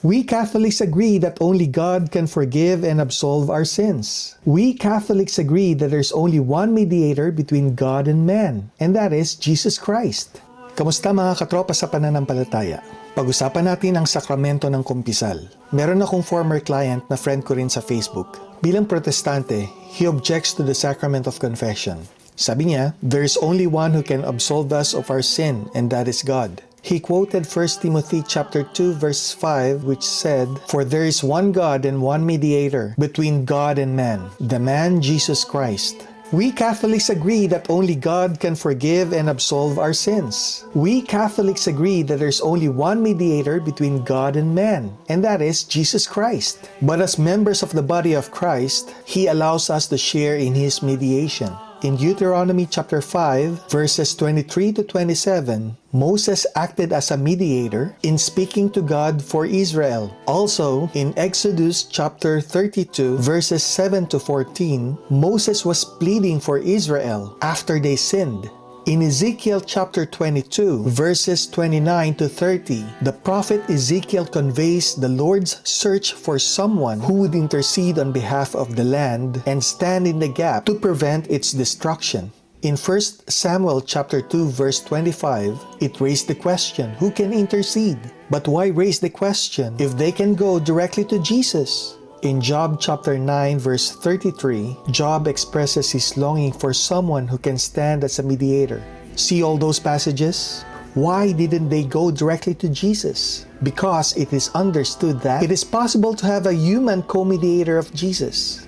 We Catholics agree that only God can forgive and absolve our sins. We Catholics agree that there's only one mediator between God and man, and that is Jesus Christ. Kamusta mga katropa sa pananampalataya? Pag-usapan natin ang sakramento ng kumpisal. Meron akong former client na friend ko rin sa Facebook. Bilang protestante, he objects to the sacrament of confession. Sabi niya, there's only one who can absolve us of our sin, and that is God. He quoted 1 Timothy chapter 2 verse 5, which said, "For there is one God and one mediator between God and man, the man Jesus Christ." We Catholics agree that only God can forgive and absolve our sins. We Catholics agree that there's only one mediator between God and man, and that is Jesus Christ. But as members of the body of Christ, He allows us to share in His mediation. In Deuteronomy chapter 5, verses 23 to 27, Moses acted as a mediator in speaking to God for Israel. Also, in Exodus chapter 32, verses 7 to 14, Moses was pleading for Israel after they sinned. In Ezekiel chapter 22, verses 29 to 30, the prophet Ezekiel conveys the Lord's search for someone who would intercede on behalf of the land and stand in the gap to prevent its destruction. In 1 Samuel chapter 2, verse 25, it raised the question, who can intercede? But why raise the question if they can go directly to Jesus? In Job chapter 9 verse 33, Job expresses his longing for someone who can stand as a mediator. See all those passages? Why didn't they go directly to Jesus? Because it is understood that it is possible to have a human co-mediator of Jesus.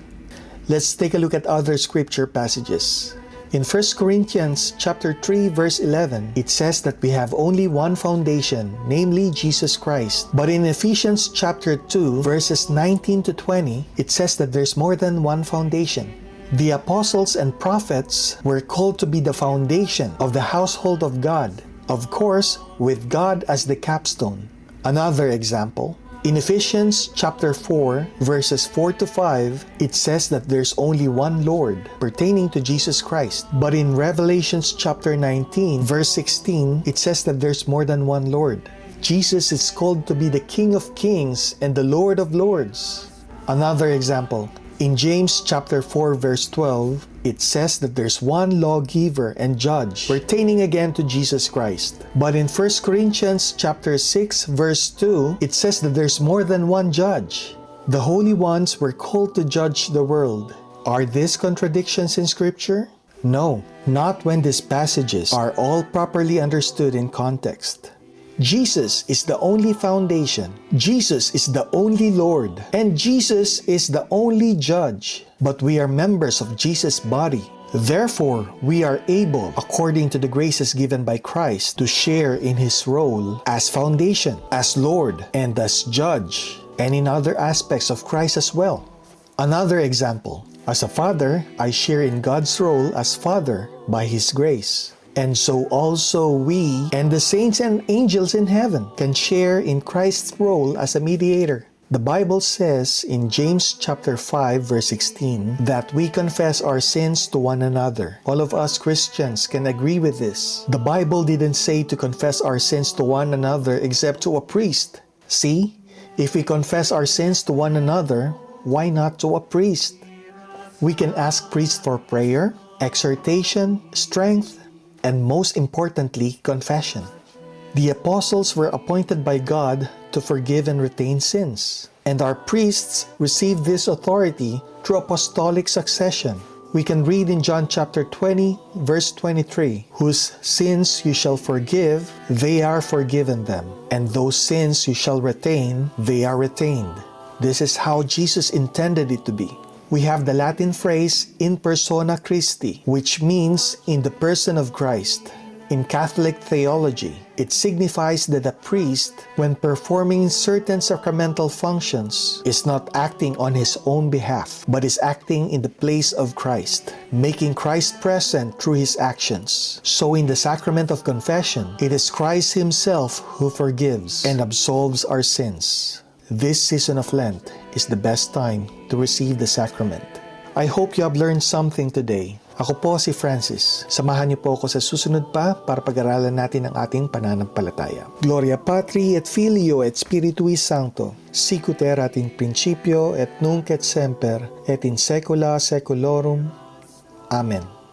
Let's take a look at other scripture passages. In 1 Corinthians chapter 3 verse 11, it says that we have only one foundation, namely Jesus Christ. But in Ephesians chapter 2 verses 19 to 20, it says that there's more than one foundation. The apostles and prophets were called to be the foundation of the household of God, of course, with God as the capstone. Another example, in Ephesians chapter 4, verses 4 to 5, it says that there's only one Lord, pertaining to Jesus Christ. But in Revelations chapter 19, verse 16, it says that there's more than one Lord. Jesus is called to be the King of Kings and the Lord of Lords. Another example, in James chapter 4, verse 12, it says that there's one lawgiver and judge, pertaining again to Jesus Christ. But in 1 Corinthians chapter 6, verse 2, it says that there's more than one judge. The holy ones were called to judge the world. Are these contradictions in Scripture? No, not when these passages are all properly understood in context. Jesus is the only foundation, Jesus is the only Lord, and Jesus is the only judge. But we are members of Jesus' body. Therefore, we are able, according to the graces given by Christ, to share in His role as foundation, as Lord, and as judge, and in other aspects of Christ as well. Another example, as a father, I share in God's role as Father by His grace. And so also we and the saints and angels in heaven can share in Christ's role as a mediator. The Bible says in James chapter 5 verse 16 that we confess our sins to one another. All of us Christians can agree with this. The Bible didn't say to confess our sins to one another except to a priest. See, if we confess our sins to one another, why not to a priest? We can ask priests for prayer, exhortation, strength, and most importantly, confession. The apostles were appointed by God to forgive and retain sins, and our priests received this authority through apostolic succession. We can read in John chapter 20, verse 23, "Whose sins you shall forgive, they are forgiven them, and those sins you shall retain, they are retained." This is how Jesus intended it to be. We have the Latin phrase in persona Christi, which means in the person of Christ. In Catholic theology, it signifies that a priest, when performing certain sacramental functions, is not acting on his own behalf, but is acting in the place of Christ, making Christ present through his actions. So in the sacrament of confession, it is Christ himself who forgives and absolves our sins. This season of Lent is the best time to receive the sacrament. I hope you have learned something today. Ako po si Francis. Samahan niyo po ako sa susunod pa para pag-aralan natin ang ating pananampalataya. Gloria Patri et Filio et Spiritui Sancto, sicut erat in principio et nunc et semper et in saecula saeculorum. Amen.